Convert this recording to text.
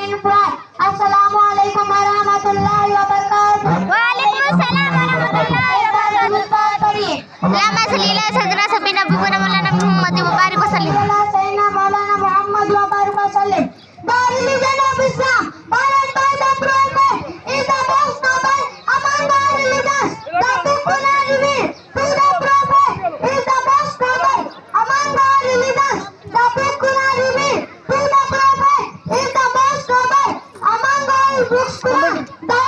in Fuad. Assalamualaikum warahmatullahi wabarakatuh. Waalaikumsalam warahmatullahi wabarakatuh. Lama salila sadra sabina bimana maulana Muhammad wa barik wa sallim. Sayyidina Maulana Muhammad wa barik wa sallim. The religion of Islam, followed by the Prophet, is the most noble among the religions. The people are revealed to the Prophet is the most noble among the religions. The people are revealed to the Prophet is the most noble among all books. The